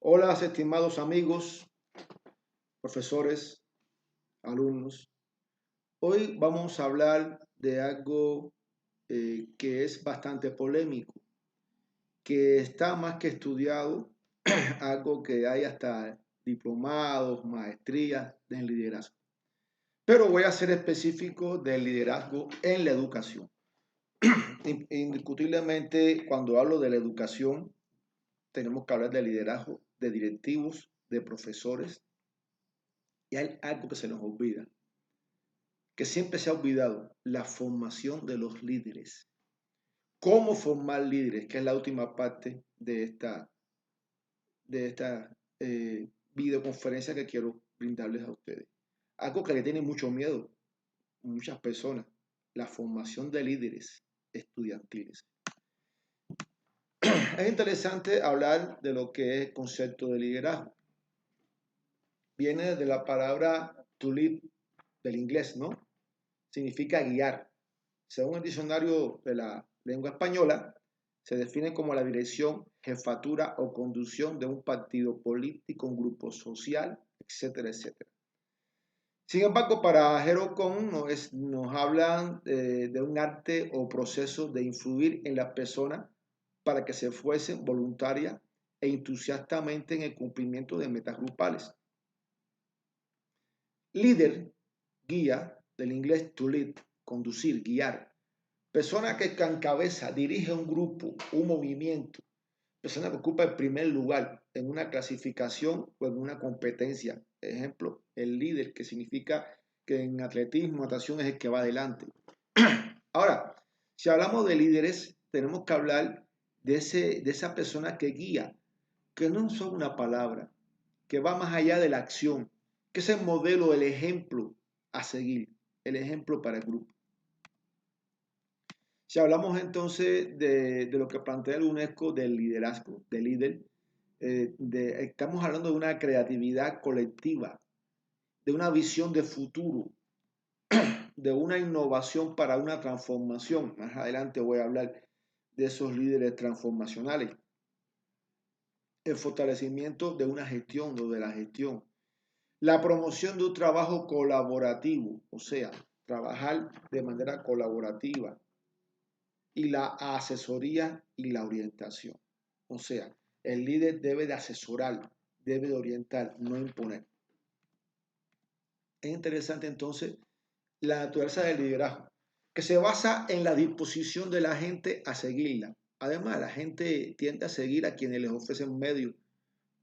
Hola, estimados amigos, profesores, alumnos. Hoy vamos a hablar de algo que es bastante polémico, que está más que estudiado, algo que hay hasta diplomados, maestrías en liderazgo. Pero voy a ser específico del liderazgo en la educación. Indiscutiblemente, cuando hablo de la educación, tenemos que hablar de liderazgo, de directivos, de profesores. Y hay algo que se nos olvida, que siempre se ha olvidado, la formación de los líderes. ¿Cómo formar líderes? Que es la última parte de esta videoconferencia que quiero brindarles a ustedes. Algo que le tiene mucho miedo a muchas personas, la formación de líderes estudiantiles. Es interesante hablar de lo que es el concepto de liderazgo. Viene de la palabra to lead del inglés, ¿no? Significa guiar. Según el diccionario de la lengua española, se define como la dirección, jefatura o conducción de un partido político, un grupo social, etcétera, etcétera. Sin embargo, para Jerocón nos hablan de un arte o proceso de influir en las personas para que se esfuercen voluntaria e entusiastamente en el cumplimiento de metas grupales. Líder, guía, del inglés to lead, conducir, guiar. Persona que encabeza, dirige un grupo, un movimiento. Persona que ocupa el primer lugar en una clasificación o en una competencia. Ejemplo, el líder, que significa que en atletismo, natación es el que va adelante. Ahora, si hablamos de líderes, tenemos que hablar de esa persona que guía, que no es solo una palabra, que va más allá de la acción, que es el modelo, el ejemplo a seguir, el ejemplo para el grupo. Si hablamos entonces de lo que plantea el UNESCO del liderazgo, del líder, estamos hablando de una creatividad colectiva, de una visión de futuro, de una innovación para una transformación. Más adelante voy a hablar de esos líderes transformacionales. El fortalecimiento de una gestión o de la gestión. La promoción de un trabajo colaborativo, o sea, trabajar de manera colaborativa. Y la asesoría y la orientación. O sea, el líder debe de asesorar, debe de orientar, no imponer. Es interesante entonces la naturaleza del liderazgo, que se basa en la disposición de la gente a seguirla. Además, la gente tiende a seguir a quienes les ofrecen medios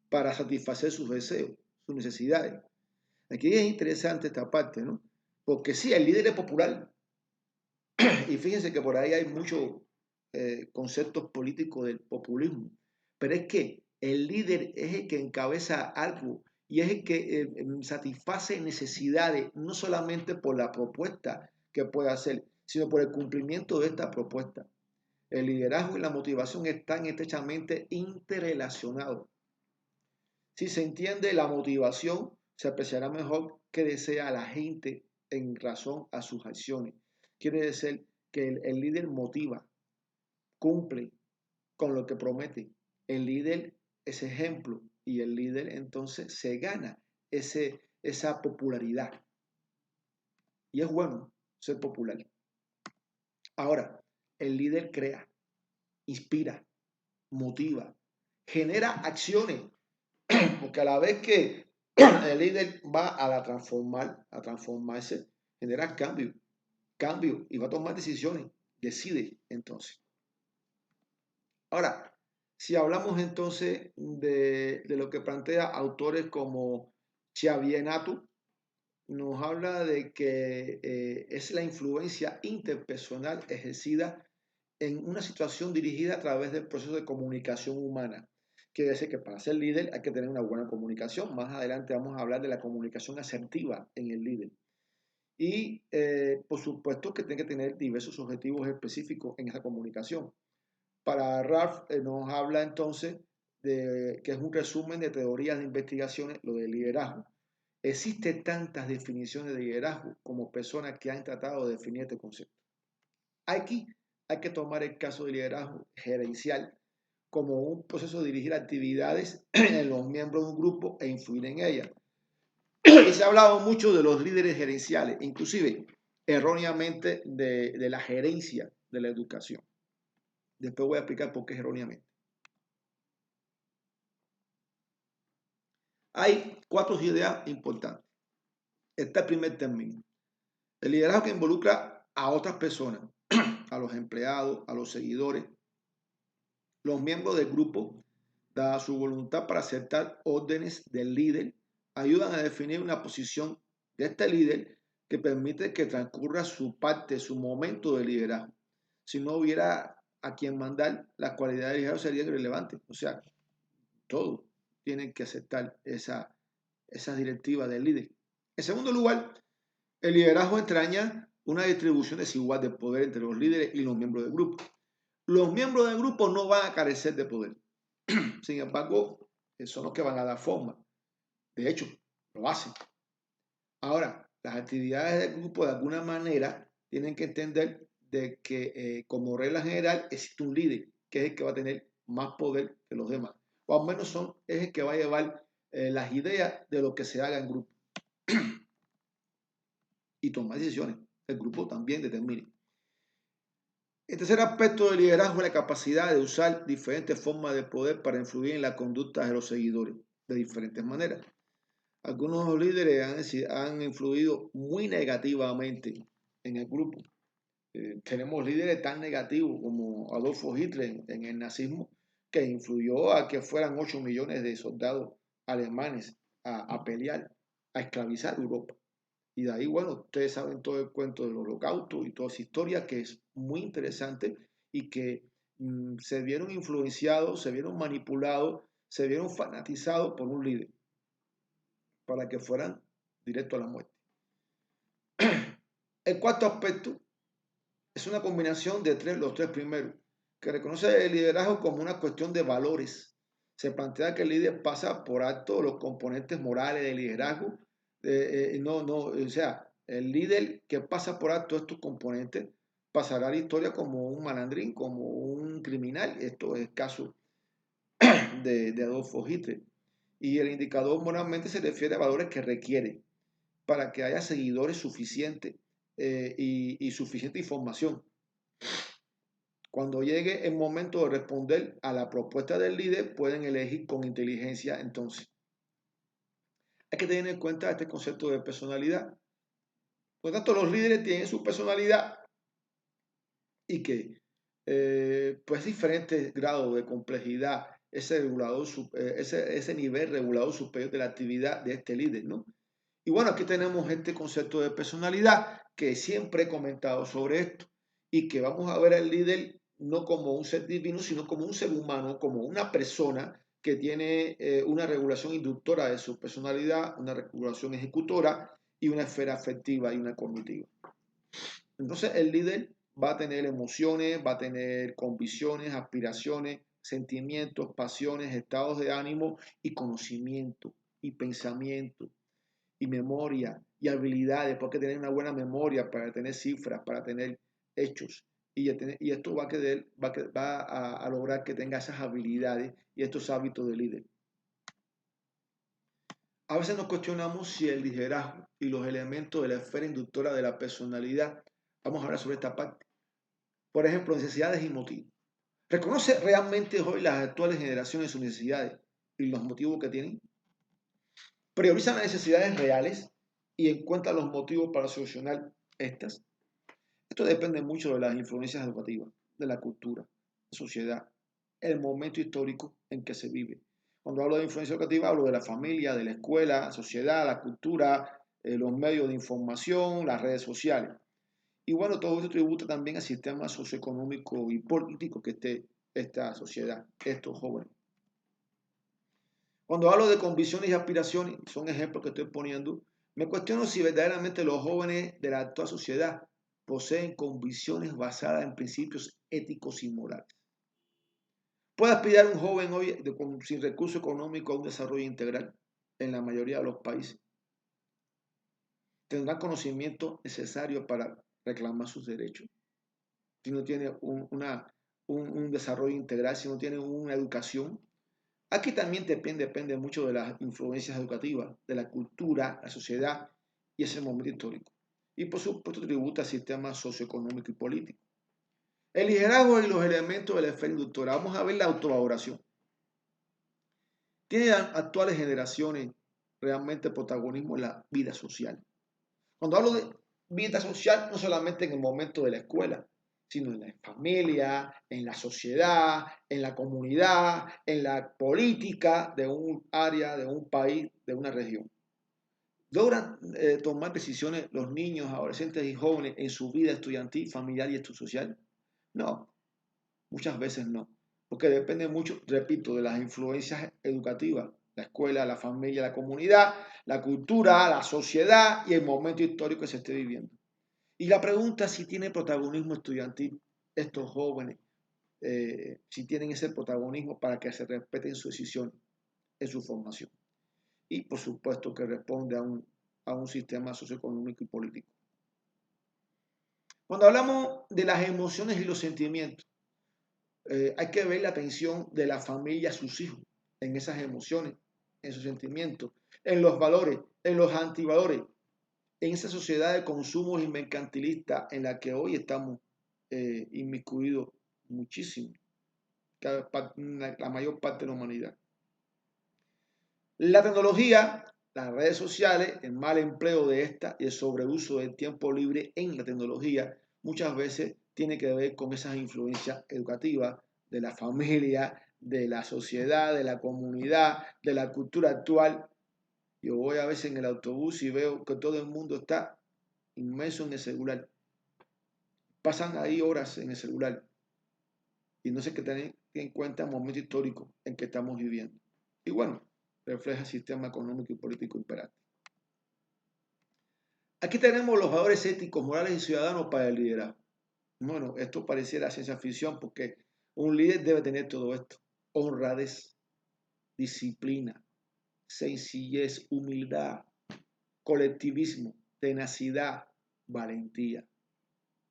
para satisfacer sus deseos, sus necesidades. Aquí es interesante esta parte, ¿no? Porque sí, el líder es popular. Y fíjense que por ahí hay muchos conceptos políticos del populismo. Pero es que el líder es el que encabeza algo y es el que satisface necesidades, no solamente por la propuesta que puede hacer, sino por el cumplimiento de esta propuesta. El liderazgo y la motivación están estrechamente interrelacionados. Si se entiende la motivación, se apreciará mejor qué desea la gente en razón a sus acciones. Quiere decir que el líder motiva, cumple con lo que promete. El líder es ejemplo y el líder entonces se gana esa popularidad. Y es bueno ser popular. Ahora, el líder crea, inspira, motiva, genera acciones, porque a la vez que el líder va a transformarse, genera cambio y va a tomar decisiones, decide entonces. Ahora, si hablamos entonces de lo que plantea autores como Chiavienatu, nos habla de que es la influencia interpersonal ejercida en una situación dirigida a través del proceso de comunicación humana. Quiere decir que para ser líder hay que tener una buena comunicación. Más adelante vamos a hablar de la comunicación asertiva en el líder. Y por supuesto que tiene que tener diversos objetivos específicos en esa comunicación. Para Ralph nos habla entonces de que es un resumen de teorías de investigaciones, lo del liderazgo. Existen tantas definiciones de liderazgo como personas que han tratado de definir este concepto. Aquí hay que tomar el caso del liderazgo gerencial como un proceso de dirigir actividades en los miembros de un grupo e influir en ellas. Y se ha hablado mucho de los líderes gerenciales, inclusive erróneamente de la gerencia de la educación. Después voy a explicar por qué es erróneamente. Hay 4 ideas importantes. Está el primer término. El liderazgo que involucra a otras personas, a los empleados, a los seguidores, los miembros del grupo, dada su voluntad para aceptar órdenes del líder, ayudan a definir una posición de este líder que permite que transcurra su parte, su momento de liderazgo. Si no hubiera a quien mandar, las cualidades de liderazgo serían irrelevantes. O sea, todos tienen que aceptar esa directiva del líder. En segundo lugar, el liderazgo entraña una distribución desigual de poder entre los líderes y los miembros del grupo. Los miembros del grupo no van a carecer de poder. Sin embargo, son los que van a dar forma. De hecho, lo hacen. Ahora, las actividades del grupo de alguna manera tienen que entender de que como regla general existe un líder que es el que va a tener más poder que los demás. O al menos es el que va a llevar las ideas de lo que se haga en grupo. Y tomar decisiones. El grupo también determina. El tercer aspecto del liderazgo es la capacidad de usar diferentes formas de poder para influir en la conducta de los seguidores de diferentes maneras. Algunos líderes han influido muy negativamente en el grupo. Tenemos líderes tan negativos como Adolfo Hitler en el nazismo, que influyó a que fueran 8 millones de soldados alemanes a pelear, a esclavizar Europa. Y de ahí, bueno, ustedes saben todo el cuento del holocausto y toda esa historia que es muy interesante y que se vieron influenciados, se vieron manipulados, se vieron fanatizados por un líder para que fueran directo a la muerte. El cuarto aspecto es una combinación de los tres primeros, que reconoce el liderazgo como una cuestión de valores. Se plantea que el líder pasa por alto los componentes morales del liderazgo. O sea, el líder que pasa por alto estos componentes pasará a la historia como un malandrín, como un criminal. Esto es el caso de Adolfo Hitler. Y el indicador moralmente se refiere a valores que requiere para que haya seguidores suficientes y suficiente información. Cuando llegue el momento de responder a la propuesta del líder, pueden elegir con inteligencia entonces. Hay que tener en cuenta este concepto de personalidad. Por lo tanto, los líderes tienen su personalidad y que pues diferentes grados de complejidad, ese nivel regulador superior de la actividad de este líder, ¿no? Y bueno, aquí tenemos este concepto de personalidad que siempre he comentado sobre esto y que vamos a ver al líder no como un ser divino, sino como un ser humano, como una persona que tiene una regulación inductora de su personalidad, una regulación ejecutora y una esfera afectiva y una cognitiva. Entonces el líder va a tener emociones, va a tener convicciones, aspiraciones, sentimientos, pasiones, estados de ánimo y conocimiento y pensamiento y memoria y habilidades, porque tener una buena memoria para tener cifras, para tener hechos. Y esto va a lograr que tenga esas habilidades y estos hábitos de líder. A veces nos cuestionamos si el liderazgo y los elementos de la esfera inductora de la personalidad, vamos a hablar sobre esta parte. Por ejemplo, necesidades y motivos. ¿Reconoce realmente hoy las actuales generaciones sus necesidades y los motivos que tienen? ¿Priorizan las necesidades reales y encuentran los motivos para solucionar estas? Esto depende mucho de las influencias educativas, de la cultura, la sociedad, el momento histórico en que se vive. Cuando hablo de influencia educativa, hablo de la familia, de la escuela, la sociedad, la cultura, los medios de información, las redes sociales. Y bueno, todo esto tributa también al sistema socioeconómico y político que esté esta sociedad, estos jóvenes. Cuando hablo de convicciones y aspiraciones, son ejemplos que estoy poniendo, me cuestiono si verdaderamente los jóvenes de la actual sociedad poseen convicciones basadas en principios éticos y morales. ¿Puede aspirar un joven hoy sin recursos económicos a un desarrollo integral en la mayoría de los países? ¿Tendrá conocimiento necesario para reclamar sus derechos? Si no tiene un desarrollo integral, si no tienen una educación. Aquí también depende mucho de las influencias educativas, de la cultura, la sociedad y ese momento histórico. Y por supuesto tributa al sistema socioeconómico y político. El liderazgo y los elementos de la esfera inductora. Vamos a ver la autovaloración. ¿Tienen actuales generaciones realmente protagonismo en la vida social? Cuando hablo de vida social, no solamente en el momento de la escuela, sino en la familia, en la sociedad, en la comunidad, en la política de un área, de un país, de una región. ¿Logran tomar decisiones los niños, adolescentes y jóvenes en su vida estudiantil, familiar y social? No, muchas veces no, porque depende mucho, repito, de las influencias educativas, la escuela, la familia, la comunidad, la cultura, la sociedad y el momento histórico que se esté viviendo. Y la pregunta si tiene protagonismo estudiantil estos jóvenes, si tienen ese protagonismo para que se respeten su decisión en su formación. Y por supuesto que responde a un sistema socioeconómico y político. Cuando hablamos de las emociones y los sentimientos, hay que ver la atención de la familia a sus hijos en esas emociones, en sus sentimientos, en los valores, en los antivalores, en esa sociedad de consumo y mercantilista en la que hoy estamos inmiscuidos muchísimo, la mayor parte de la humanidad. La tecnología, las redes sociales, el mal empleo de esta y el sobreuso del tiempo libre en la tecnología muchas veces tiene que ver con esas influencias educativas de la familia, de la sociedad, de la comunidad, de la cultura actual. Yo voy a veces en el autobús y veo que todo el mundo está inmerso en el celular. Pasan ahí horas en el celular y no sé qué tener en cuenta el momento histórico en que estamos viviendo. Y bueno, refleja el sistema económico y político imperante. Aquí tenemos los valores éticos, morales y ciudadanos para el liderazgo. Bueno, esto pareciera ciencia ficción porque un líder debe tener todo esto: honradez, disciplina, sencillez, humildad, colectivismo, tenacidad, valentía.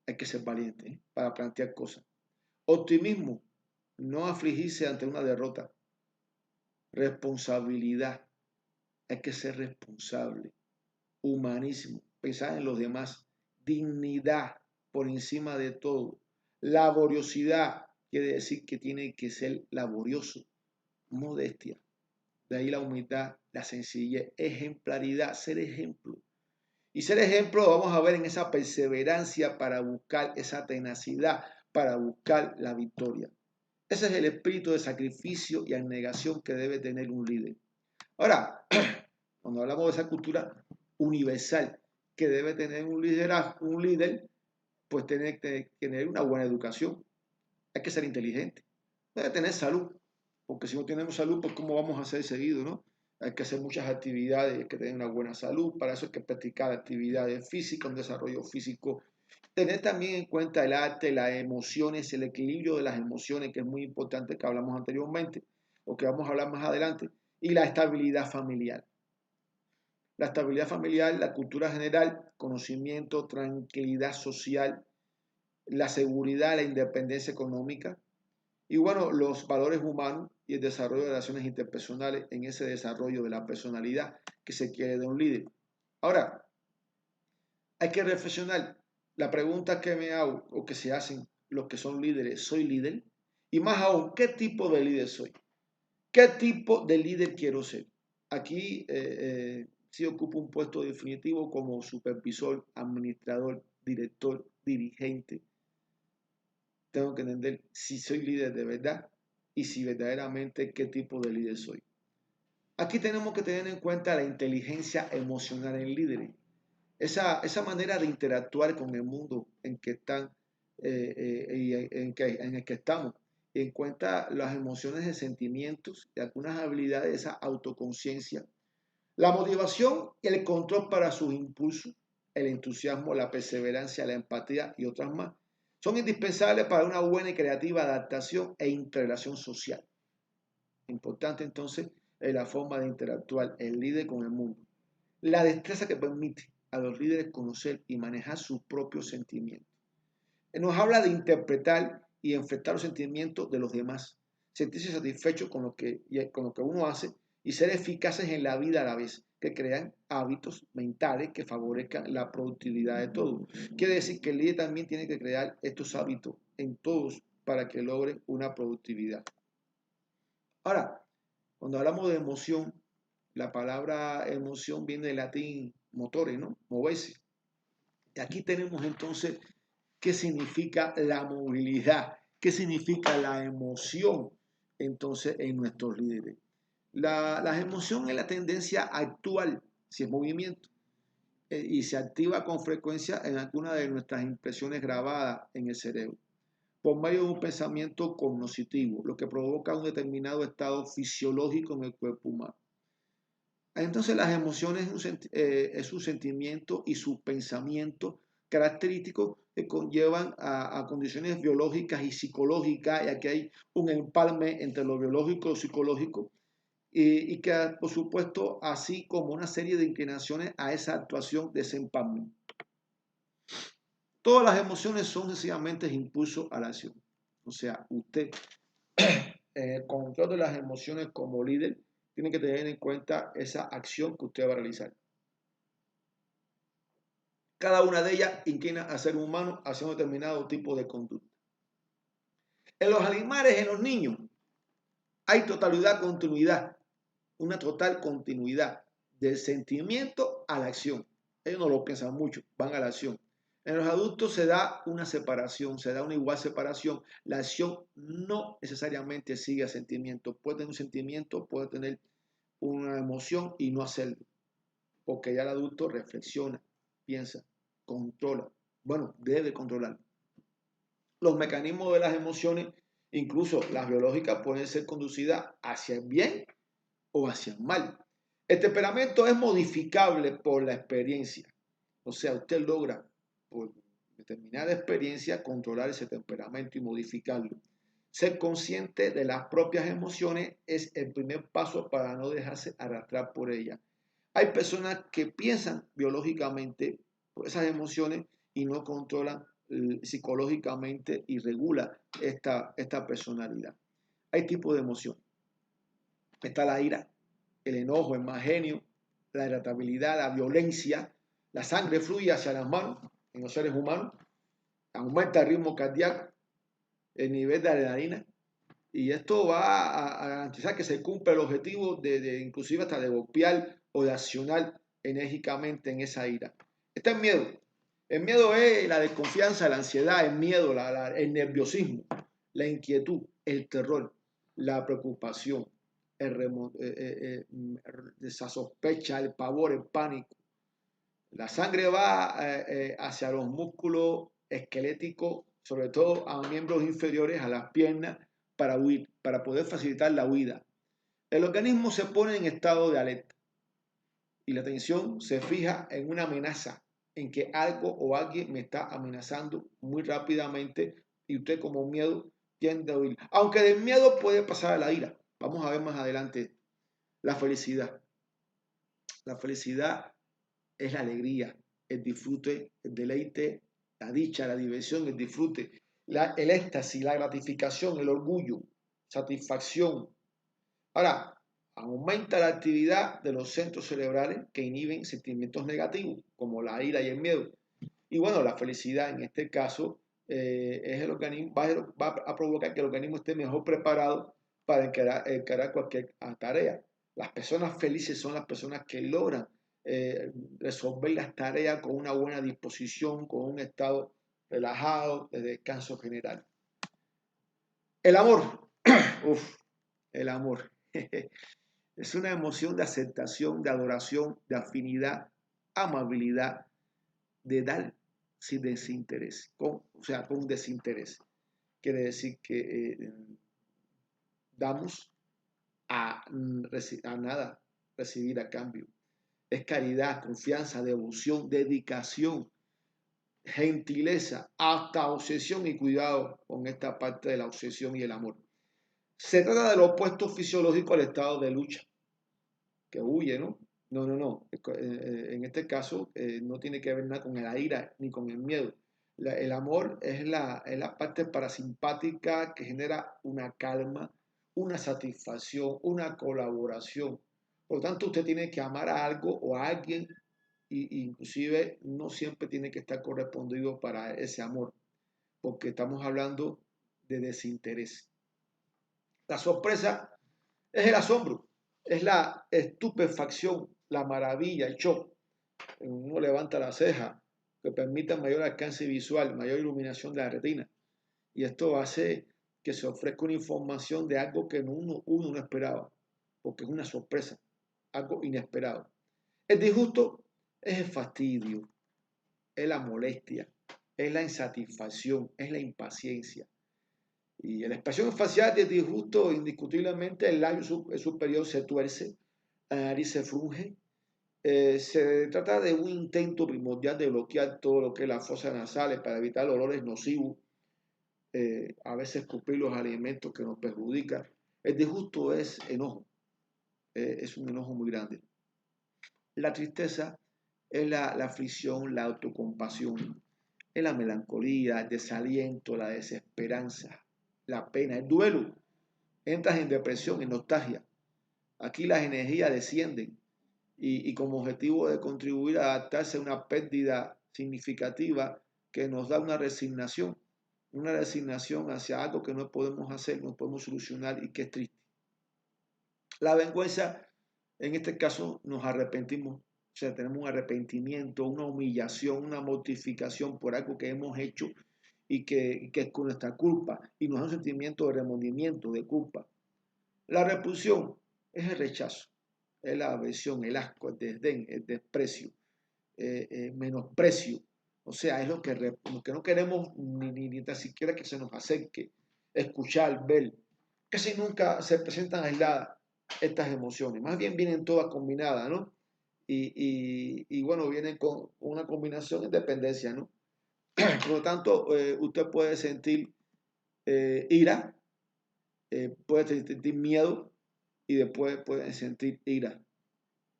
Hay que ser valiente para plantear cosas. Optimismo, no afligirse ante una derrota. Responsabilidad, hay que ser responsable. Humanismo, pensar en los demás. Dignidad, por encima de todo. Laboriosidad, quiere decir que tiene que ser laborioso. Modestia, de ahí la humildad, la sencillez. Ejemplaridad, ser ejemplo. Y ser ejemplo vamos a ver en esa perseverancia para buscar esa tenacidad, para buscar la victoria. Ese es el espíritu de sacrificio y abnegación que debe tener un líder. Ahora, cuando hablamos de esa cultura universal que debe tener un líder, pues tiene que tener una buena educación. Hay que ser inteligente. Debe tener salud, porque si no tenemos salud, pues cómo vamos a ser seguidos, ¿no? Hay que hacer muchas actividades, hay que tener una buena salud, para eso hay que practicar actividades físicas, un desarrollo físico. Tener también en cuenta el arte, las emociones, el equilibrio de las emociones, que es muy importante, que hablamos anteriormente, o que vamos a hablar más adelante, y la estabilidad familiar. La estabilidad familiar, la cultura general, conocimiento, tranquilidad social, la seguridad, la independencia económica, y bueno, los valores humanos y el desarrollo de relaciones interpersonales en ese desarrollo de la personalidad que se quiere de un líder. Ahora, hay que reflexionar. La pregunta que me hago o que se hacen los que son líderes: ¿soy líder? Y más aún, ¿qué tipo de líder soy? ¿Qué tipo de líder quiero ser? Aquí sí ocupo un puesto definitivo como supervisor, administrador, director, dirigente. Tengo que entender si soy líder de verdad y si verdaderamente qué tipo de líder soy. Aquí tenemos que tener en cuenta la inteligencia emocional en líderes. Esa manera de interactuar con el mundo en que están y en el que estamos. Y en cuenta las emociones y sentimientos y algunas habilidades de esa autoconciencia. La motivación y el control para sus impulsos, el entusiasmo, la perseverancia, la empatía y otras más, son indispensables para una buena y creativa adaptación e integración social. Importante entonces es la forma de interactuar el líder con el mundo. La destreza que permite a los líderes conocer y manejar sus propios sentimientos. Nos habla de interpretar y enfrentar los sentimientos de los demás, sentirse satisfecho con lo que uno hace y ser eficaces en la vida a la vez, que crean hábitos mentales que favorezcan la productividad de todos. Quiere decir que el líder también tiene que crear estos hábitos en todos para que logren una productividad. Ahora, cuando hablamos de emoción, la palabra emoción viene del latín motore, ¿no? Moverse. Y aquí tenemos entonces qué significa la movilidad, qué significa la emoción entonces en nuestros líderes. La emoción es la tendencia actual, si es movimiento, y se activa con frecuencia en alguna de nuestras impresiones grabadas en el cerebro, por medio de un pensamiento cognoscitivo, lo que provoca un determinado estado fisiológico en el cuerpo humano. Entonces las emociones es su sentimiento y su pensamiento característicos que conllevan a condiciones biológicas y psicológicas, y aquí hay un empalme entre lo biológico y lo psicológico, y que por supuesto así como una serie de inclinaciones a esa actuación de ese empalme. Todas las emociones son sencillamente impulsos a la acción. O sea, usted en el control de las emociones como líder tiene que tener en cuenta esa acción que usted va a realizar. Cada una de ellas inclina al ser humano hacia un determinado tipo de conducta. En los animales, en los niños, hay continuidad, una total continuidad del sentimiento a la acción. Ellos no lo piensan mucho, van a la acción. En los adultos se da una separación, se da una igual separación. La acción no necesariamente sigue al sentimiento. Puede tener un sentimiento, puede tener una emoción y no hacerlo. Porque ya el adulto reflexiona, piensa, controla. Bueno, debe controlar. Los mecanismos de las emociones, incluso las biológicas, pueden ser conducidas hacia el bien o hacia el mal. El temperamento es modificable por la experiencia. O sea, usted logra por determinada experiencia controlar ese temperamento y modificarlo. Ser consciente de las propias emociones es el primer paso para no dejarse arrastrar por ellas. Hay personas que piensan biológicamente por esas emociones y no controlan psicológicamente y regulan esta personalidad. Hay tipos de emoción. Está la ira, el enojo, el mal genio, la irritabilidad, la violencia. La sangre fluye hacia las manos en los seres humanos, aumenta el ritmo cardíaco, el nivel de adrenalina, y esto va a garantizar que se cumpla el objetivo de inclusive hasta de golpear o de accionar enérgicamente en esa ira. Está el miedo. El miedo es la desconfianza, la ansiedad, el miedo, el nerviosismo, la inquietud, el terror, la preocupación, esa sospecha, el pavor, el pánico. La sangre va hacia los músculos esqueléticos, sobre todo a miembros inferiores, a las piernas, para huir, para poder facilitar la huida. El organismo se pone en estado de alerta y la atención se fija en una amenaza, en que algo o alguien me está amenazando muy rápidamente y usted como miedo tiende a huir. Aunque del miedo puede pasar a la ira. Vamos a ver más adelante la felicidad. La felicidad es la alegría, el disfrute, el deleite, la dicha, la diversión, el disfrute, el éxtasis, la gratificación, el orgullo, satisfacción. Ahora, aumenta la actividad de los centros cerebrales que inhiben sentimientos negativos, como la ira y el miedo. Y bueno, la felicidad en este caso es el organismo, va a provocar que el organismo esté mejor preparado para encarar cualquier tarea. Las personas felices son las personas que logran resolver las tareas con una buena disposición, con un estado relajado, de descanso general. El amor, el amor. Es una emoción de aceptación, de adoración, de afinidad, amabilidad, de dar sin desinterés, con desinterés. Quiere decir que damos a nada recibir a cambio. Es caridad, confianza, devoción, dedicación, gentileza, hasta obsesión y cuidado con esta parte de la obsesión y el amor. Se trata del opuesto fisiológico al estado de lucha, que huye, ¿no? No. En este caso no tiene que ver nada con la ira ni con el miedo. El amor es la parte parasimpática que genera una calma, una satisfacción, una colaboración. Por lo tanto, usted tiene que amar a algo o a alguien y inclusive no siempre tiene que estar correspondido para ese amor, porque estamos hablando de desinterés. La sorpresa es el asombro, es la estupefacción, la maravilla, el shock. Uno levanta la ceja, que permita mayor alcance visual, mayor iluminación de la retina. Y esto hace que se ofrezca una información de algo que uno no esperaba, porque es una sorpresa, algo inesperado. El disgusto es el fastidio, es la molestia, es la insatisfacción, es la impaciencia. Y en la expresión facial de disgusto, indiscutiblemente, el labio superior se tuerce, la nariz se frunge. Se trata de un intento primordial de bloquear todo lo que es las fosas nasales para evitar olores nocivos, a veces escupir los alimentos que nos perjudican. El disgusto es enojo, es un enojo muy grande. La tristeza es la aflicción, la autocompasión, es la melancolía, el desaliento, la desesperanza, la pena, el duelo. Entras en depresión, en nostalgia. Aquí las energías descienden y como objetivo de contribuir a adaptarse a una pérdida significativa que nos da una resignación hacia algo que no podemos hacer, no podemos solucionar y que es triste. La vergüenza, en este caso, nos arrepentimos, o sea, tenemos un arrepentimiento, una humillación, una mortificación por algo que hemos hecho que es con nuestra culpa y nos da un sentimiento de remordimiento, de culpa. La repulsión es el rechazo, es la aversión, el asco, el desdén, el desprecio, menosprecio. O sea, es lo que no queremos ni tan siquiera que se nos acerque, escuchar, ver. Casi nunca se presentan aisladas estas emociones, más bien vienen todas combinadas, ¿no? Y bueno, vienen con una combinación en dependencia, ¿no? Por lo tanto, usted puede sentir ira, puede sentir miedo y después puede sentir ira.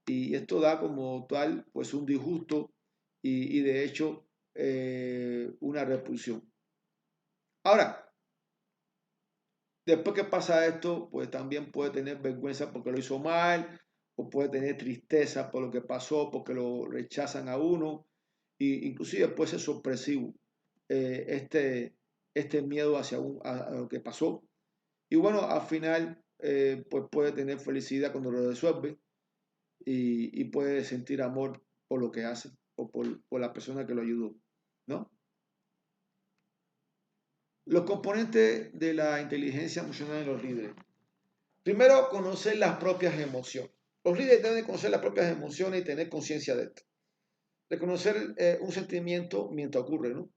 Y esto da como tal, pues un disgusto y de hecho una repulsión. Ahora, después que pasa esto, pues también puede tener vergüenza porque lo hizo mal, o puede tener tristeza por lo que pasó, porque lo rechazan a uno, e inclusive puede ser sorpresivo eh, este, este miedo a lo que pasó. Y bueno, al final, pues puede tener felicidad cuando lo resuelve y puede sentir amor por lo que hace o por la persona que lo ayudó, ¿no? Los componentes de la inteligencia emocional de los líderes. Primero, conocer las propias emociones. Los líderes deben conocer las propias emociones y tener conciencia de esto. Reconocer un sentimiento mientras ocurre, ¿no?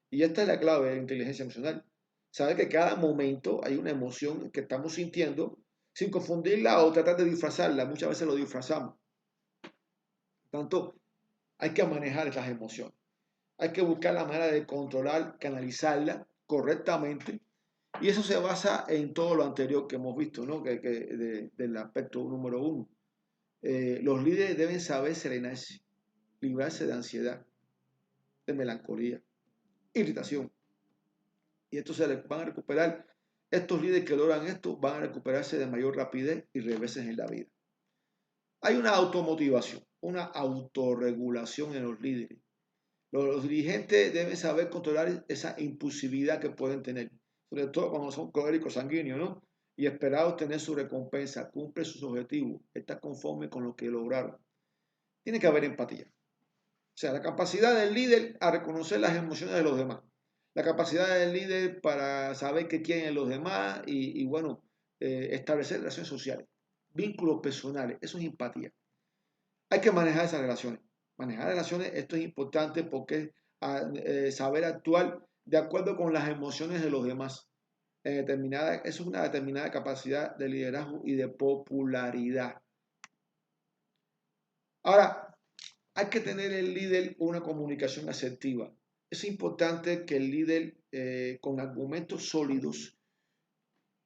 Y esta es la clave de la inteligencia emocional. Saber que cada momento hay una emoción que estamos sintiendo sin confundirla o tratar de disfrazarla. Muchas veces lo disfrazamos. Por tanto, hay que manejar estas emociones. Hay que buscar la manera de controlar, canalizarla correctamente. Y eso se basa en todo lo anterior que hemos visto, ¿no? Del aspecto número uno. Los líderes deben saber serenarse, librarse de ansiedad, de melancolía, irritación. Y esto se les van a recuperar. Estos líderes que logran esto van a recuperarse de mayor rapidez y reveses en la vida. Hay una automotivación, una autorregulación en los líderes. Los dirigentes deben saber controlar esa impulsividad que pueden tener, sobre todo cuando son coléricos sanguíneos, ¿no? Y esperar obtener su recompensa, cumple sus objetivos, está conforme con lo que lograron. Tiene que haber empatía. O sea, la capacidad del líder a reconocer las emociones de los demás. La capacidad del líder para saber qué quieren los demás y bueno, establecer relaciones sociales, vínculos personales. Eso es empatía. Hay que manejar esas relaciones. Manejar relaciones, esto es importante porque saber actuar de acuerdo con las emociones de los demás. Eso es una determinada capacidad de liderazgo y de popularidad. Ahora, hay que tener el líder una comunicación asertiva. Es importante que el líder con argumentos sólidos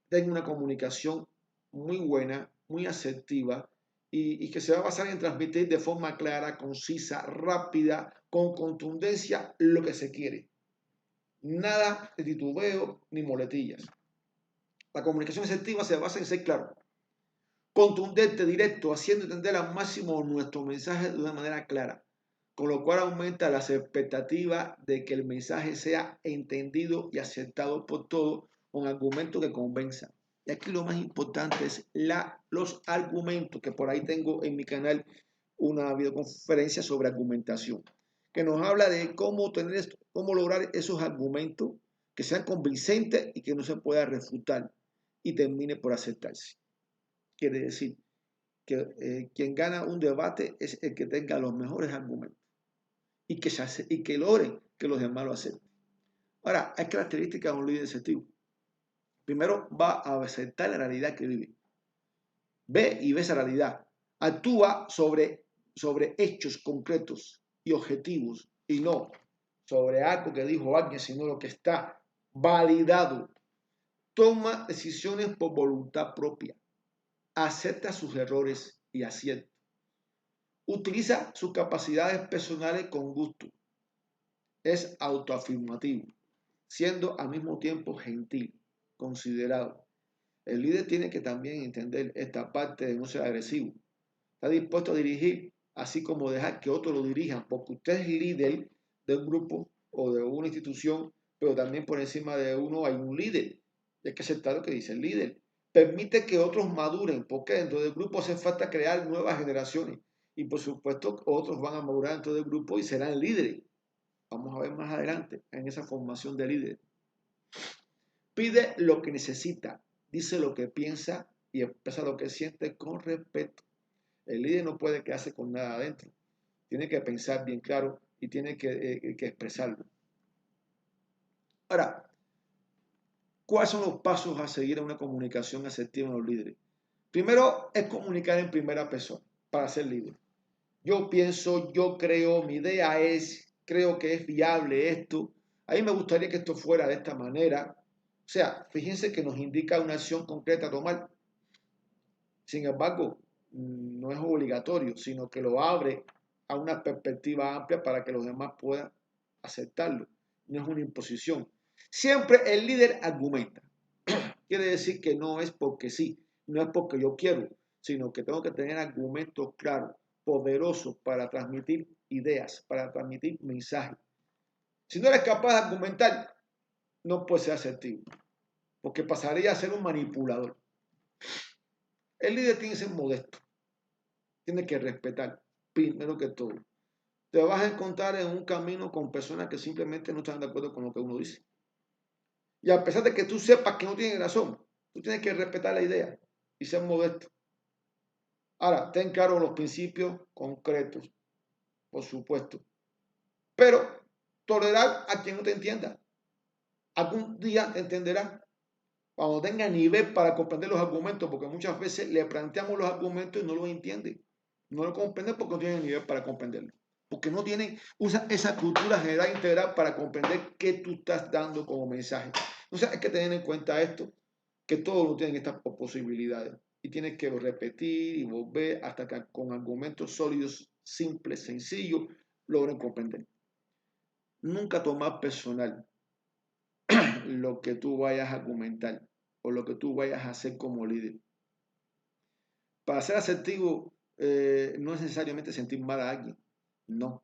tenga una comunicación muy buena, muy asertiva y que se va a basar en transmitir de forma clara, concisa, rápida, con contundencia lo que se quiere. Nada de titubeo ni moletillas. La comunicación asertiva se basa en ser claro, contundente, directo, haciendo entender al máximo nuestro mensaje de una manera clara, con lo cual aumenta las expectativas de que el mensaje sea entendido y aceptado por todos con argumentos que convenzan. Y aquí lo más importante es los argumentos, que por ahí tengo en mi canal una videoconferencia sobre argumentación, que nos habla de cómo cómo lograr esos argumentos que sean convincentes y que no se pueda refutar y termine por aceptarse. Quiere decir que quien gana un debate es el que tenga los mejores argumentos y que logre que los demás lo acepten. Ahora, hay características de un líder asertivo. Primero, va a aceptar la realidad que vive. Ve y ve esa realidad. Actúa sobre hechos concretos y objetivos y no sobre algo que dijo alguien, sino lo que está validado. Toma decisiones por voluntad propia. Acepta sus errores y aciertos. Utiliza sus capacidades personales con gusto. Es autoafirmativo, siendo al mismo tiempo gentil, considerado. El líder tiene que también entender esta parte de no ser agresivo. Está dispuesto a dirigir, así como dejar que otros lo dirijan, porque usted es líder de un grupo o de una institución, pero también por encima de uno hay un líder. Y hay que aceptar lo que dice el líder. Permite que otros maduren, porque dentro del grupo hace falta crear nuevas generaciones. Y por supuesto, otros van a madurar dentro del grupo y serán líderes. Vamos a ver más adelante en esa formación de líder. Pide lo que necesita, dice lo que piensa y expresa lo que siente con respeto. El líder no puede quedarse con nada adentro. Tiene que pensar bien claro y tiene que expresarlo. Ahora, ¿cuáles son los pasos a seguir en una comunicación asertiva en los líderes? Primero es comunicar en primera persona para ser líder. Yo pienso, yo creo, mi idea es, creo que es viable esto. A mí me gustaría que esto fuera de esta manera. O sea, fíjense que nos indica una acción concreta a tomar. Sin embargo, no es obligatorio, sino que lo abre a una perspectiva amplia para que los demás puedan aceptarlo. No es una imposición. Siempre el líder argumenta. Quiere decir que no es porque sí, no es porque yo quiero, sino que tengo que tener argumentos claros, poderosos para transmitir ideas, para transmitir mensajes. Si no eres capaz de argumentar, no puedes ser asertivo, porque pasaría a ser un manipulador. El líder tiene que ser modesto, tiene que respetar, primero que todo. Te vas a encontrar en un camino con personas que simplemente no están de acuerdo con lo que uno dice. Y a pesar de que tú sepas que no tienen razón, tú tienes que respetar la idea y ser modesto. Ahora, ten claro los principios concretos, por supuesto. Pero tolerar a quien no te entienda. Algún día te entenderá. Cuando tenga nivel para comprender los argumentos, porque muchas veces le planteamos los argumentos y no los entiende. No lo comprende porque no tiene nivel para comprenderlo. Porque no tiene esa cultura general integral para comprender qué tú estás dando como mensaje. Entonces hay que tener en cuenta esto, que todos no tienen estas posibilidades. Y tienes que repetir y volver hasta que con argumentos sólidos, simples, sencillos, logren comprender. Nunca tomar personal lo que tú vayas a argumentar o lo que tú vayas a hacer como líder. Para ser asertivo no es necesariamente sentir mal a alguien, no,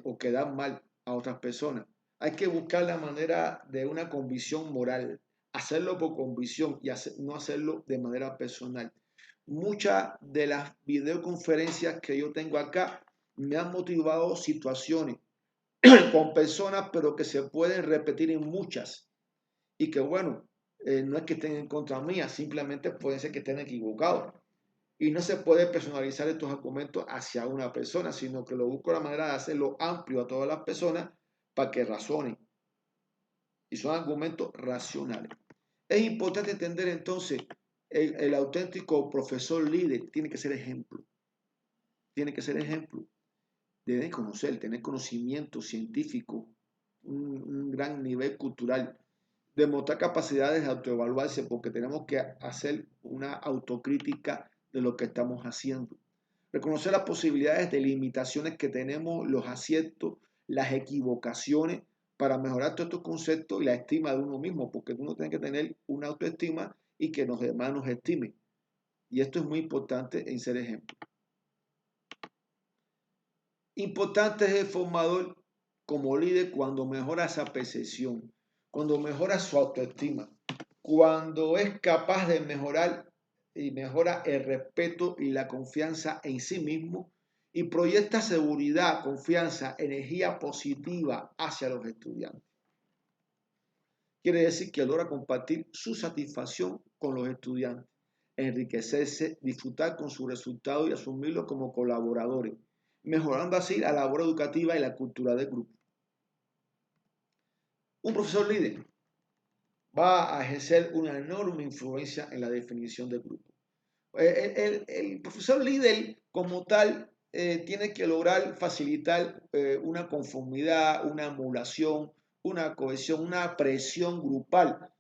o quedar mal a otras personas. Hay que buscar la manera de una convicción moral, hacerlo por convicción y no hacerlo de manera personal. Muchas de las videoconferencias que yo tengo acá me han motivado situaciones con personas, pero que se pueden repetir en muchas. Y que bueno, no es que estén en contra mía, simplemente puede ser que estén equivocados. Y no se puede personalizar estos argumentos hacia una persona, sino que lo busco la manera de hacerlo amplio a todas las personas para que razonen. Y son argumentos racionales. Es importante entender entonces, el auténtico profesor líder tiene que ser ejemplo. Tiene que ser ejemplo. Debe conocer, tener conocimiento científico, un gran nivel cultural, demostrar capacidades de autoevaluarse, porque tenemos que hacer una autocrítica de lo que estamos haciendo. Reconocer las posibilidades de limitaciones que tenemos, los aciertos, las equivocaciones, para mejorar todos estos conceptos y la estima de uno mismo, porque uno tiene que tener una autoestima y que los demás nos estimen. Y esto es muy importante en ser ejemplo. Importante es el formador como líder cuando mejora esa percepción, cuando mejora su autoestima, cuando es capaz de mejorar y mejora el respeto y la confianza en sí mismo y proyecta seguridad, confianza, energía positiva hacia los estudiantes. Quiere decir que logra compartir su satisfacción con los estudiantes, enriquecerse, disfrutar con sus resultados y asumirlos como colaboradores, mejorando así la labor educativa y la cultura del grupo. Un profesor líder va a ejercer una enorme influencia en la definición del grupo. El profesor líder como tal tiene que lograr facilitar una conformidad, una emulación, una cohesión, una presión grupal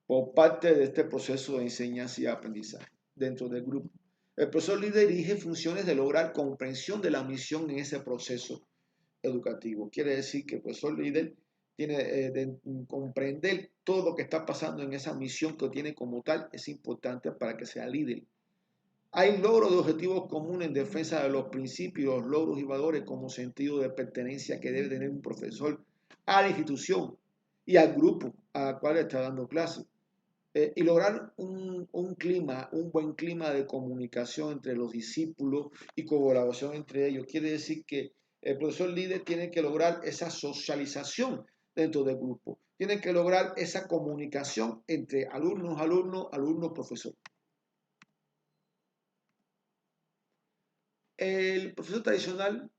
por parte de este proceso de enseñanza y aprendizaje dentro del grupo. El profesor líder dirige funciones de lograr comprensión de la misión en ese proceso educativo. Quiere decir que el profesor líder tiene de comprender todo lo que está pasando en esa misión que tiene como tal, es importante para que sea líder. Hay logros de objetivos comunes en defensa de los principios, los logros y valores como sentido de pertenencia que debe tener un profesor a la institución y al grupo al cual está dando clases. Y lograr un buen clima de comunicación entre los discípulos y colaboración entre ellos. Quiere decir que el profesor líder tiene que lograr esa socialización dentro del grupo. Tiene que lograr esa comunicación entre alumnos, profesor. El profesor tradicional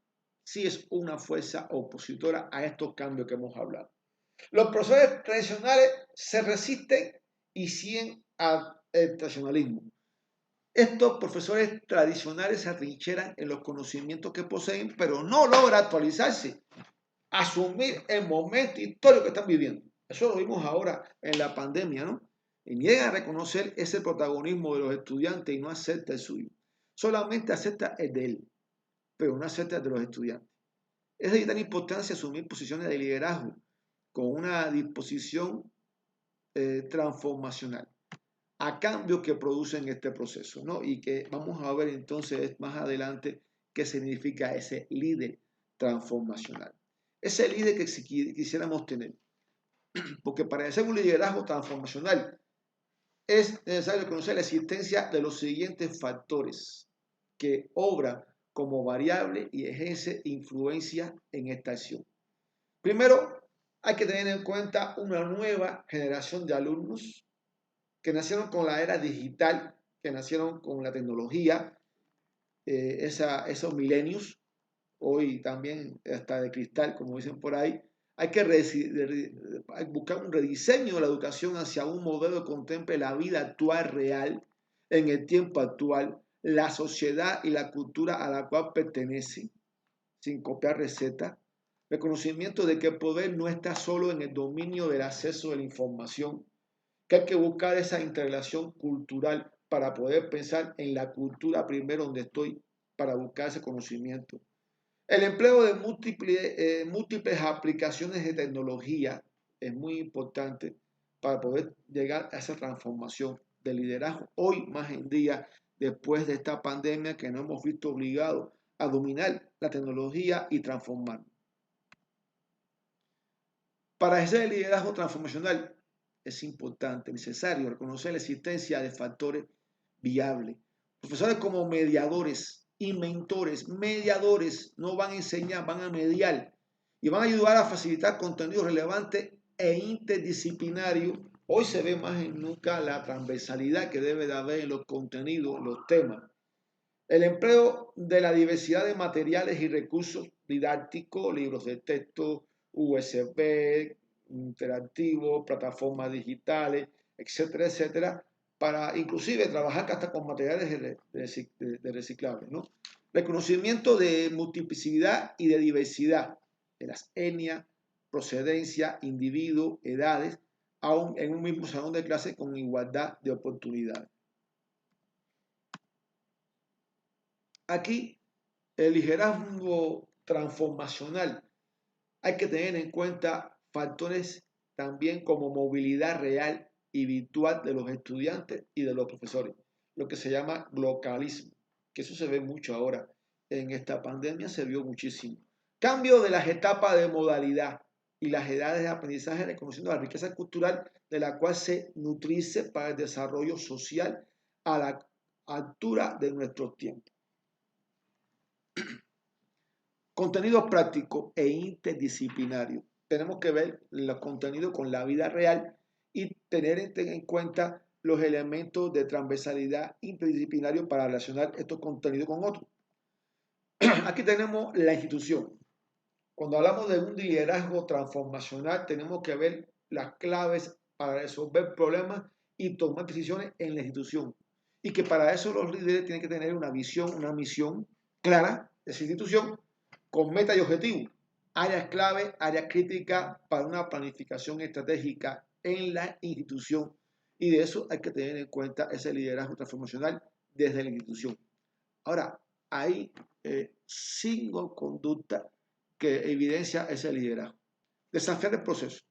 sí es una fuerza opositora a estos cambios que hemos hablado. Los profesores tradicionales se resisten y siguen al tradicionalismo. Estos profesores tradicionales se atrincheran en los conocimientos que poseen, pero no logran actualizarse, asumir el momento histórico que están viviendo. Eso lo vimos ahora en la pandemia, ¿no? Y niegan a reconocer ese protagonismo de los estudiantes y no acepta el suyo. Solamente acepta el de él, pero no acepta el de los estudiantes. Es de tan importancia asumir posiciones de liderazgo con una disposición transformacional a cambios que producen este proceso, ¿no? Y que vamos a ver entonces más adelante qué significa ese líder transformacional. Ese líder que quisiéramos tener, porque para hacer un liderazgo transformacional es necesario conocer la existencia de los siguientes factores que obran como variable y ejerce influencia en esta acción. Primero, hay que tener en cuenta una nueva generación de alumnos que nacieron con la era digital, que nacieron con la tecnología, esos milenios, hoy también hasta de cristal, como dicen por ahí. Hay que buscar un rediseño de la educación hacia un modelo que contemple la vida actual real, en el tiempo actual, la sociedad y la cultura a la cual pertenece, sin copiar recetas. Reconocimiento de que el poder no está solo en el dominio del acceso de la información, que hay que buscar esa integración cultural para poder pensar en la cultura primero donde estoy, para buscar ese conocimiento. El empleo de múltiples aplicaciones de tecnología es muy importante para poder llegar a esa transformación de liderazgo. Hoy más en día, después de esta pandemia que nos hemos visto obligados a dominar la tecnología y transformar. Para ejercer el liderazgo transformacional es importante, necesario reconocer la existencia de factores viables. Profesores como mediadores y mentores, mediadores no van a enseñar, van a mediar y van a ayudar a facilitar contenidos relevantes e interdisciplinarios. Hoy se ve más en nunca la transversalidad que debe de haber en los contenidos, en los temas. El empleo de la diversidad de materiales y recursos didácticos, libros de texto, USB, interactivos, plataformas digitales, etcétera, etcétera, para inclusive trabajar hasta con materiales de reciclables, ¿no? Reconocimiento de multiplicidad y de diversidad de las etnias, procedencia, individuos, edades, aún en un mismo salón de clase con igualdad de oportunidades. Aquí, el liderazgo transformacional hay que tener en cuenta factores también como movilidad real y virtual de los estudiantes y de los profesores, lo que se llama localismo, que eso se ve mucho ahora. En esta pandemia se vio muchísimo. Cambio de las etapas de modalidad y las edades de aprendizaje, reconociendo la riqueza cultural de la cual se nutrice para el desarrollo social a la altura de nuestros tiempos. Contenido práctico e interdisciplinario. Tenemos que ver los contenidos con la vida real y tener en cuenta los elementos de transversalidad interdisciplinario para relacionar estos contenidos con otros. Aquí tenemos la institución. Cuando hablamos de un liderazgo transformacional, tenemos que ver las claves para resolver problemas y tomar decisiones en la institución. Y que para eso los líderes tienen que tener una visión, una misión clara de esa institución, con meta y objetivo, áreas clave, áreas críticas para una planificación estratégica en la institución. Y de eso hay que tener en cuenta ese liderazgo transformacional desde la institución. Ahora, hay 5 conductas que evidencia ese liderazgo. Desafiar el proceso.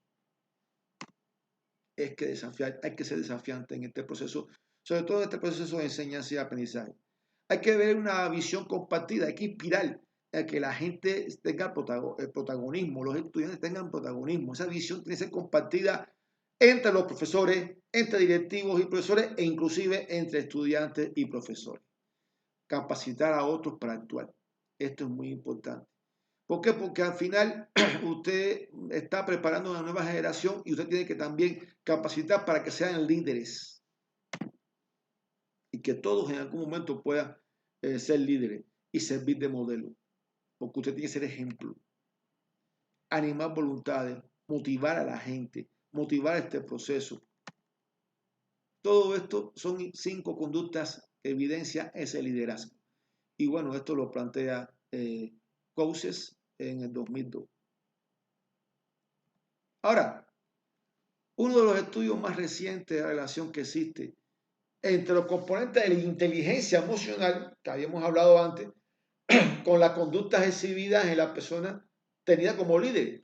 Hay que ser desafiante en este proceso, sobre todo en este proceso de enseñanza y aprendizaje. Hay que ver una visión compartida, hay que inspirar a que la gente tenga el protagonismo, los estudiantes tengan protagonismo. Esa visión tiene que ser compartida entre los profesores, entre directivos y profesores e inclusive entre estudiantes y profesores. Capacitar a otros para actuar. Esto es muy importante. ¿Por qué? Porque al final usted está preparando una nueva generación y usted tiene que también capacitar para que sean líderes y que todos en algún momento puedan ser líderes y servir de modelo, porque usted tiene que ser ejemplo, animar voluntades, motivar a la gente, motivar este proceso. Todo esto son 5 conductas que evidencia ese liderazgo. Y bueno, esto lo plantea Coases en el 2002. Ahora, uno de los estudios más recientes de la relación que existe entre los componentes de la inteligencia emocional, que habíamos hablado antes, con las conductas exhibidas en la persona tenida como líder.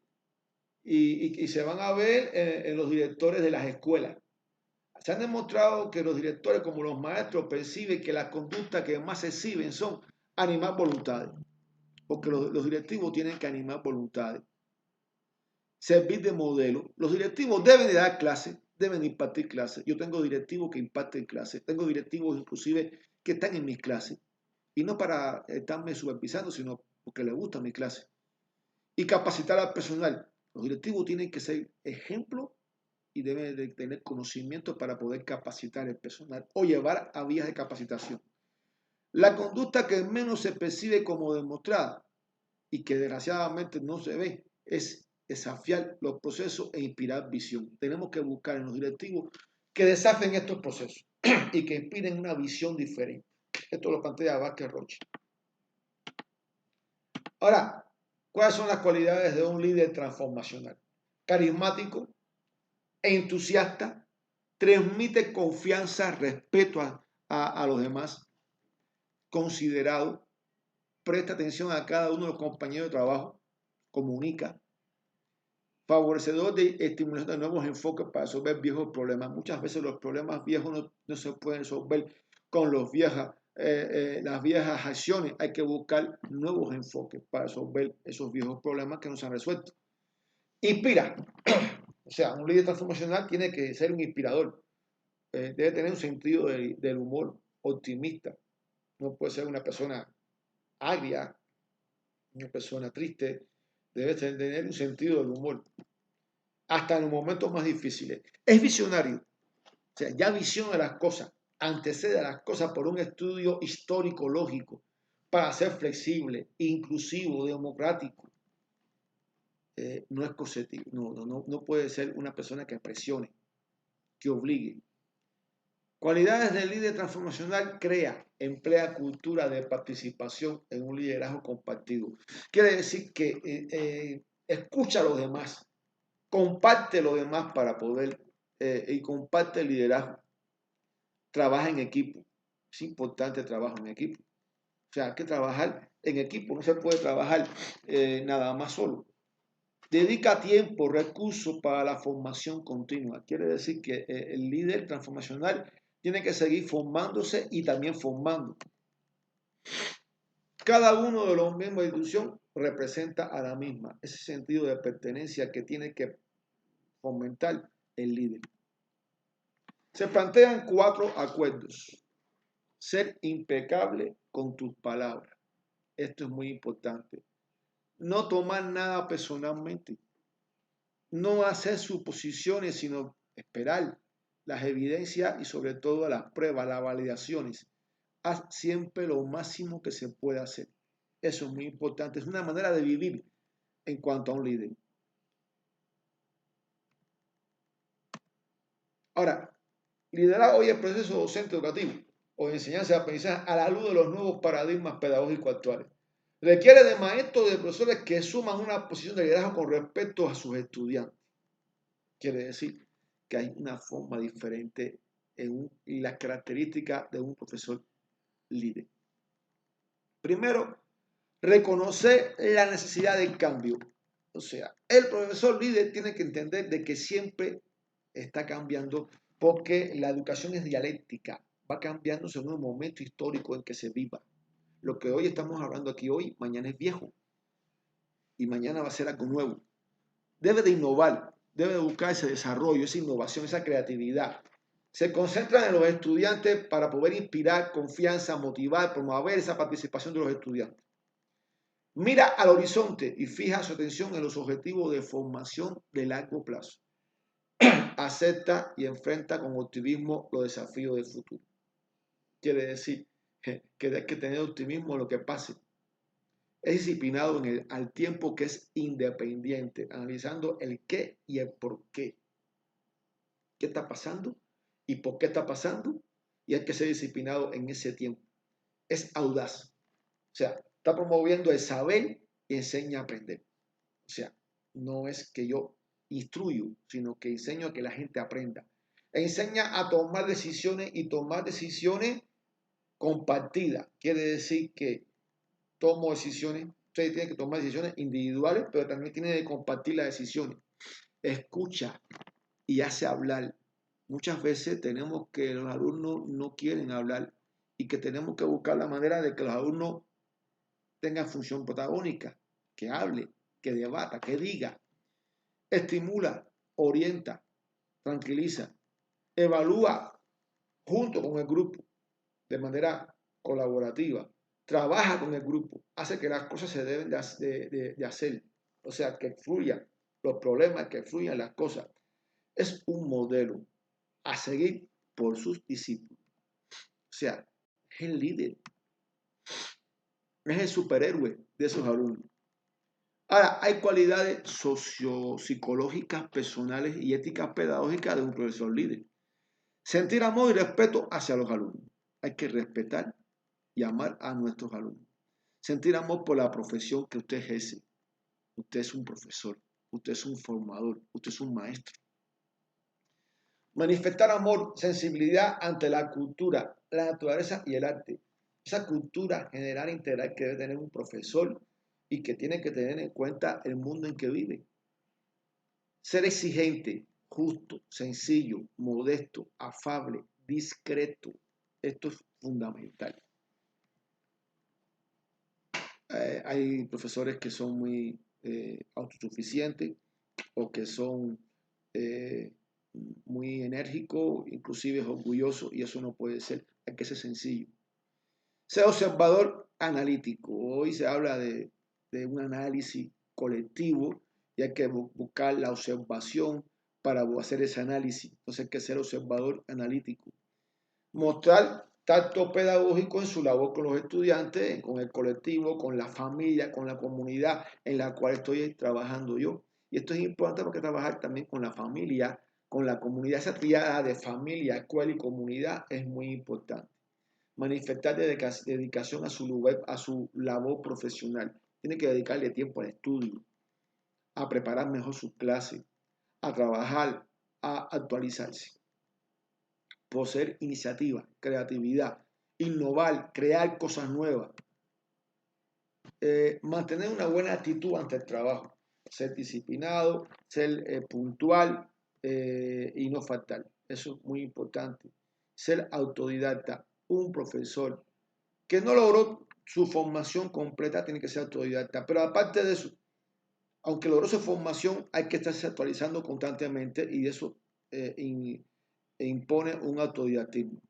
Y se van a ver en los directores de las escuelas. Se han demostrado que los directores, como los maestros, perciben que las conductas que más se exhiben son animar voluntades, porque los directivos tienen que animar voluntades. Servir de modelo. Los directivos deben de dar clases, deben de impartir clases. Yo tengo directivos que imparten clases, tengo directivos inclusive que están en mis clases. Y no para estarme supervisando, sino porque les gusta mi clase. Y capacitar al personal. Los directivos tienen que ser ejemplo y deben de tener conocimiento para poder capacitar el personal o llevar a vías de capacitación. La conducta que menos se percibe como demostrada y que desgraciadamente no se ve es desafiar los procesos e inspirar visión. Tenemos que buscar en los directivos que desafíen estos procesos y que inspiren una visión diferente. Esto lo plantea Vázquez Rocha. Ahora, ¿cuáles son las cualidades de un líder transformacional? Carismático, entusiasta, transmite confianza, respeto a los demás, considerado, presta atención a cada uno de los compañeros de trabajo, comunica, favorecedor de estimulación de nuevos enfoques para resolver viejos problemas. Muchas veces los problemas viejos no se pueden resolver con las viejas acciones. Hay que buscar nuevos enfoques para resolver esos viejos problemas que no se han resuelto. Inspira. O sea, un líder transformacional tiene que ser un inspirador. Debe tener un sentido del humor optimista. No puede ser una persona agria, una persona triste. Debe tener un sentido del humor. Hasta en los momentos más difíciles. Es visionario. O sea, ya visiona las cosas. Antecede a las cosas por un estudio histórico, lógico, para ser flexible, inclusivo, democrático. No es cosetivo. No puede ser una persona que presione, que obligue. Cualidades del líder transformacional: emplea cultura de participación en un liderazgo compartido. Quiere decir que escucha a los demás, comparte lo demás para poder, y comparte el liderazgo. Trabaja en equipo. Es importante el trabajo en equipo. O sea, hay que trabajar en equipo, no se puede trabajar nada más solo. Dedica tiempo, recursos para la formación continua. Quiere decir que el líder transformacional tiene que seguir formándose y también formando. Cada uno de los miembros de la institución representa a la misma, ese sentido de pertenencia que tiene que fomentar el líder. Se plantean 4 acuerdos. Ser impecable con tus palabras. Esto es muy importante. No tomar nada personalmente. No hacer suposiciones, sino esperar las evidencias y sobre todo las pruebas, las validaciones. Haz siempre lo máximo que se pueda hacer. Eso es muy importante. Es una manera de vivir en cuanto a un líder. Ahora, liderar hoy el proceso docente educativo o de enseñanza y aprendizaje a la luz de los nuevos paradigmas pedagógicos actuales. Requiere de maestros y de profesores que suman una posición de liderazgo con respecto a sus estudiantes. Quiere decir que hay una forma diferente en las características de un profesor líder. Primero, reconocer la necesidad del cambio. O sea, el profesor líder tiene que entender de que siempre está cambiando porque la educación es dialéctica, va cambiando según el momento histórico en que se viva. Lo que hoy estamos hablando aquí hoy, mañana es viejo y mañana va a ser algo nuevo. Debe de innovar, debe de buscar ese desarrollo, esa innovación, esa creatividad. Se concentran en los estudiantes para poder inspirar confianza, motivar, promover esa participación de los estudiantes. Mira al horizonte y fija su atención en los objetivos de formación de largo plazo. Acepta y enfrenta con optimismo los desafíos del futuro. Quiere decir que hay que tener optimismo en lo que pase. Es disciplinado al tiempo que es independiente, analizando el qué y el por qué. ¿Qué está pasando? ¿Y por qué está pasando? Y hay que ser disciplinado en ese tiempo. Es audaz. O sea, está promoviendo el saber y enseña a aprender. O sea, no es que yo instruyo, sino que enseño a que la gente aprenda. Enseña a tomar decisiones y tomar decisiones compartidas. Quiere decir que tomo decisiones, usted tiene que tomar decisiones individuales, pero también tiene que compartir las decisiones. Escucha y hace hablar. Muchas veces tenemos que los alumnos no quieren hablar y que tenemos que buscar la manera de que los alumnos tengan función protagónica, que hable, que debata, que diga. Estimula, orienta, tranquiliza, evalúa junto con el grupo de manera colaborativa, trabaja con el grupo, hace que las cosas se deben de hacer, o sea, que fluyan los problemas, que fluyan las cosas. Es un modelo a seguir por sus discípulos. O sea, es el líder, es el superhéroe de esos alumnos. Ahora, hay cualidades sociopsicológicas, personales y éticas pedagógicas de un profesor líder. Sentir amor y respeto hacia los alumnos. Hay que respetar y amar a nuestros alumnos. Sentir amor por la profesión que usted ejerce. Usted es un profesor, usted es un formador, usted es un maestro. Manifestar amor, sensibilidad ante la cultura, la naturaleza y el arte. Esa cultura general integral que debe tener un profesor y que tiene que tener en cuenta el mundo en que vive. Ser exigente, justo, sencillo, modesto, afable, discreto. Esto es fundamental. Hay profesores que son muy autosuficientes o que son muy enérgicos, inclusive orgullosos, y eso no puede ser. Hay que ser sencillo. Ser observador analítico. Hoy se habla de un análisis colectivo y hay que buscar la observación para hacer ese análisis. Entonces hay que ser observador analítico. Mostrar tacto pedagógico en su labor con los estudiantes, con el colectivo, con la familia, con la comunidad en la cual estoy trabajando yo. Y esto es importante porque trabajar también con la familia, con la comunidad. Esa triada de familia, escuela y comunidad es muy importante. Manifestar dedicación a su labor profesional. Tiene que dedicarle tiempo al estudio, a preparar mejor sus clases, a trabajar, a actualizarse. Poseer iniciativa, creatividad, innovar, crear cosas nuevas. Mantener una buena actitud ante el trabajo. ser disciplinado, ser puntual y no faltar. Eso es muy importante. Ser autodidacta. Un profesor que no logró su formación completa tiene que ser autodidacta. Pero aparte de eso, aunque logró su formación, hay que estarse actualizando constantemente y eso impone un autodidactismo.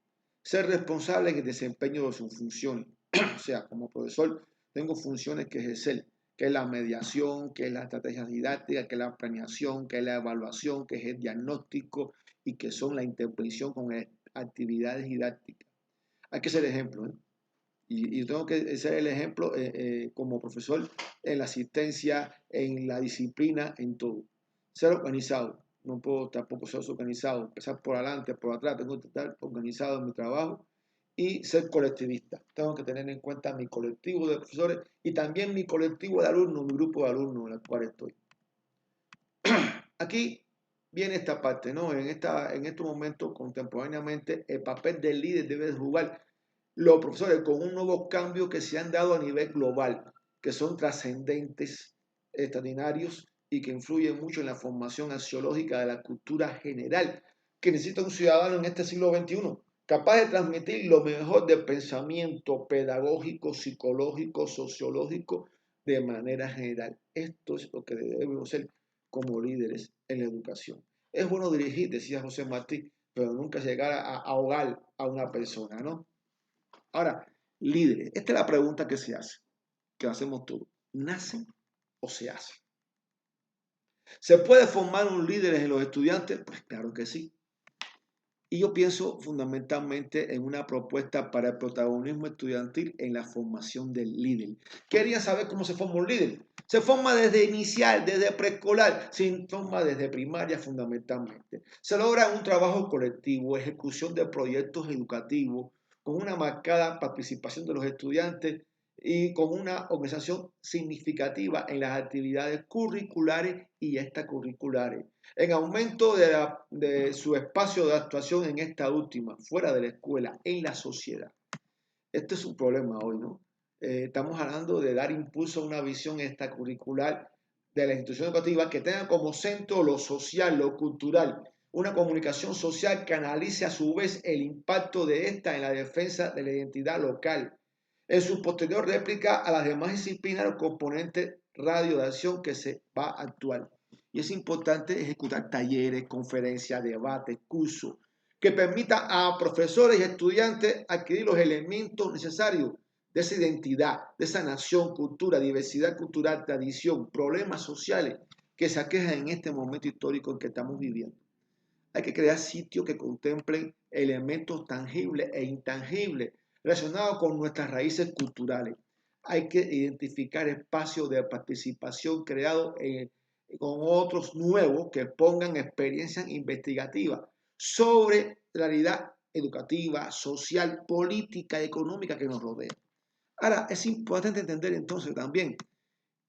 Ser responsable en el desempeño de sus funciones. O sea, como profesor tengo funciones que ejercer, que es la mediación, que es la estrategia didáctica, que es la planeación, que es la evaluación, que es el diagnóstico y que son la intervención con actividades didácticas. Hay que ser ejemplo, ¿eh? Y tengo que ser el ejemplo como profesor en la asistencia, en la disciplina, en todo. Ser organizado. No puedo tampoco ser desorganizado. Empezar por adelante, por atrás. Tengo que estar organizado en mi trabajo. Y ser colectivista. Tengo que tener en cuenta mi colectivo de profesores y también mi colectivo de alumnos, mi grupo de alumnos en el cual estoy. Aquí viene esta parte, ¿no? En estos momentos, contemporáneamente, el papel del líder debe jugar los profesores con un nuevo cambio que se han dado a nivel global, que son trascendentes, extraordinarios y que influyen mucho en la formación axiológica de la cultura general, que necesita un ciudadano en este siglo XXI, capaz de transmitir lo mejor del pensamiento pedagógico, psicológico, sociológico, de manera general. Esto es lo que debemos ser como líderes en la educación. Es bueno dirigir, decía José Martí, pero nunca llegar a ahogar a una persona, ¿no? Ahora, líderes, esta es la pregunta que se hace, que hacemos todos. ¿Nacen o se hacen? ¿Se puede formar un líder en los estudiantes? Pues claro que sí. Y yo pienso fundamentalmente en una propuesta para el protagonismo estudiantil en la formación del líder. ¿Querían saber cómo se forma un líder? Se forma desde inicial, desde preescolar, se forma desde primaria fundamentalmente. Se logra un trabajo colectivo, ejecución de proyectos educativos, con una marcada participación de los estudiantes y con una organización significativa en las actividades curriculares y extracurriculares, en aumento de su espacio de actuación en esta última, fuera de la escuela, en la sociedad. Este es un problema hoy, ¿no? Estamos hablando de dar impulso a una visión extracurricular de la institución educativa que tenga como centro lo social, lo cultural, una comunicación social que analice a su vez el impacto de esta en la defensa de la identidad local, en su posterior réplica a las demás disciplinas o componentes radio de acción que se va a actuar. Y es importante ejecutar talleres, conferencias, debates, cursos, que permita a profesores y estudiantes adquirir los elementos necesarios de esa identidad, de esa nación, cultura, diversidad cultural, tradición, problemas sociales que se aquejan en este momento histórico en que estamos viviendo. Hay que crear sitios que contemplen elementos tangibles e intangibles relacionados con nuestras raíces culturales. Hay que identificar espacios de participación creados con otros nuevos que pongan experiencias investigativas sobre la realidad educativa, social, política, económica que nos rodea. Ahora, es importante entender entonces también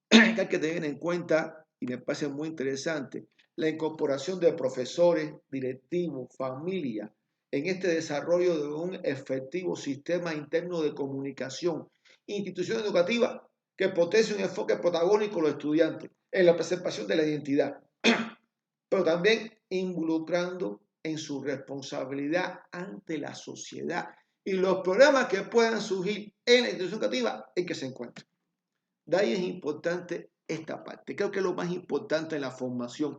que hay que tener en cuenta, y me parece muy interesante, la incorporación de profesores, directivos, familia, en este desarrollo de un efectivo sistema interno de comunicación, institución educativa que potencie un enfoque protagónico de los estudiantes en la preservación de la identidad, pero también involucrando en su responsabilidad ante la sociedad y los problemas que puedan surgir en la institución educativa en que se encuentren. De ahí es importante esta parte. Creo que es lo más importante en la formación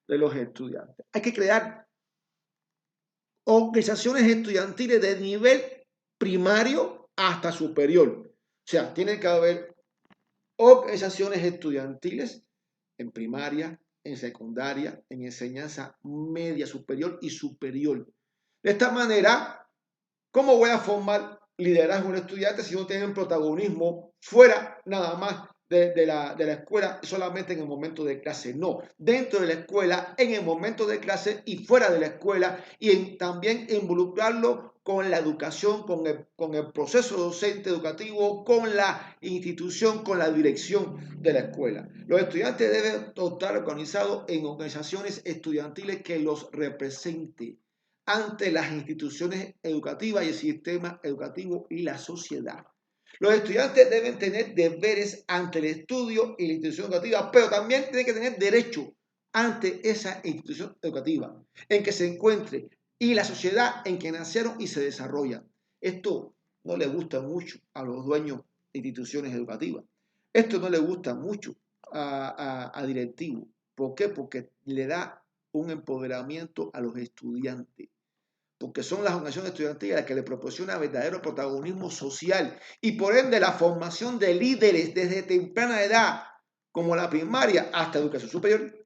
de los estudiantes. Hay que crear organizaciones estudiantiles de nivel primario hasta superior. O sea, tiene que haber organizaciones estudiantiles en primaria, en secundaria, en enseñanza media superior y superior. De esta manera, ¿cómo voy a formar liderazgo en estudiantes si no tienen protagonismo fuera nada más de la escuela solamente en el momento de clase? No, dentro de la escuela, en el momento de clase y fuera de la escuela y también involucrarlo con la educación, con el proceso docente educativo, con la institución, con la dirección de la escuela. Los estudiantes deben estar organizados en organizaciones estudiantiles que los representen ante las instituciones educativas y el sistema educativo y la sociedad. Los estudiantes deben tener deberes ante el estudio y la institución educativa, pero también tienen que tener derecho ante esa institución educativa en que se encuentre y la sociedad en que nacieron y se desarrollan. Esto no le gusta mucho a los dueños de instituciones educativas. Esto no le gusta mucho a directivos. ¿Por qué? Porque le da un empoderamiento a los estudiantes, porque son las organizaciones estudiantiles las que le proporciona verdadero protagonismo social y por ende la formación de líderes desde temprana edad, como la primaria hasta educación superior.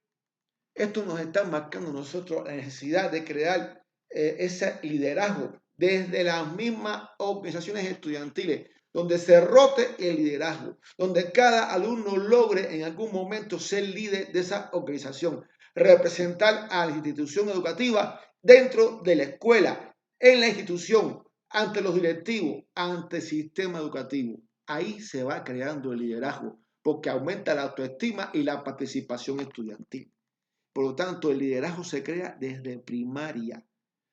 Esto nos está marcando nosotros la necesidad de crear ese liderazgo desde las mismas organizaciones estudiantiles, donde se rote el liderazgo, donde cada alumno logre en algún momento ser líder de esa organización, representar a la institución educativa dentro de la escuela, en la institución, ante los directivos, ante el sistema educativo. Ahí se va creando el liderazgo, porque aumenta la autoestima y la participación estudiantil. Por lo tanto, el liderazgo se crea desde primaria,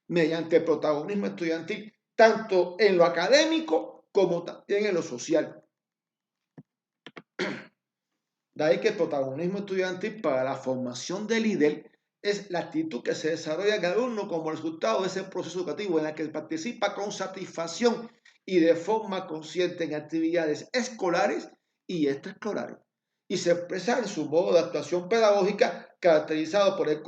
mediante el protagonismo estudiantil, tanto en lo académico como también en lo social. De ahí que el protagonismo estudiantil para la formación del líder es la actitud que se desarrolla en el alumno como resultado de ese proceso educativo en el que participa con satisfacción y de forma consciente en actividades escolares y extraescolares, y se expresa en su modo de actuación pedagógica caracterizado por el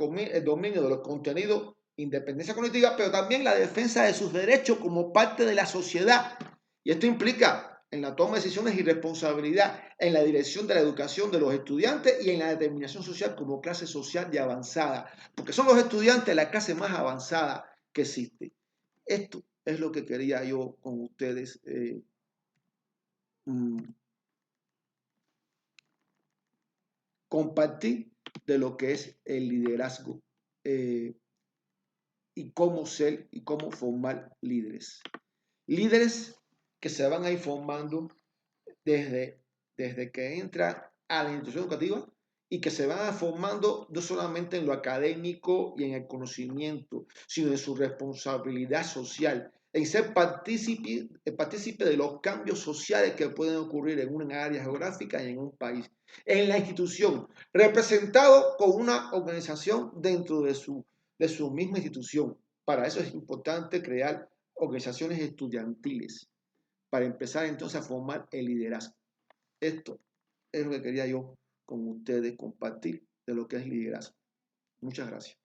dominio de los contenidos, independencia cognitiva, pero también la defensa de sus derechos como parte de la sociedad. Y esto implica en la toma de decisiones y responsabilidad, en la dirección de la educación de los estudiantes y en la determinación social como clase social de avanzada, porque son los estudiantes la clase más avanzada que existe. Esto es lo que quería yo con ustedes compartir de lo que es el liderazgo y cómo ser y cómo formar líderes. Líderes que se van a ir formando desde que entra a la institución educativa y que se van formando no solamente en lo académico y en el conocimiento, sino en su responsabilidad social, en ser partícipe de los cambios sociales que pueden ocurrir en una área geográfica y en un país. En la institución, representado con una organización dentro de su misma institución. Para eso es importante crear organizaciones estudiantiles, para empezar entonces a formar el liderazgo. Esto es lo que quería yo con ustedes compartir de lo que es liderazgo. Muchas gracias.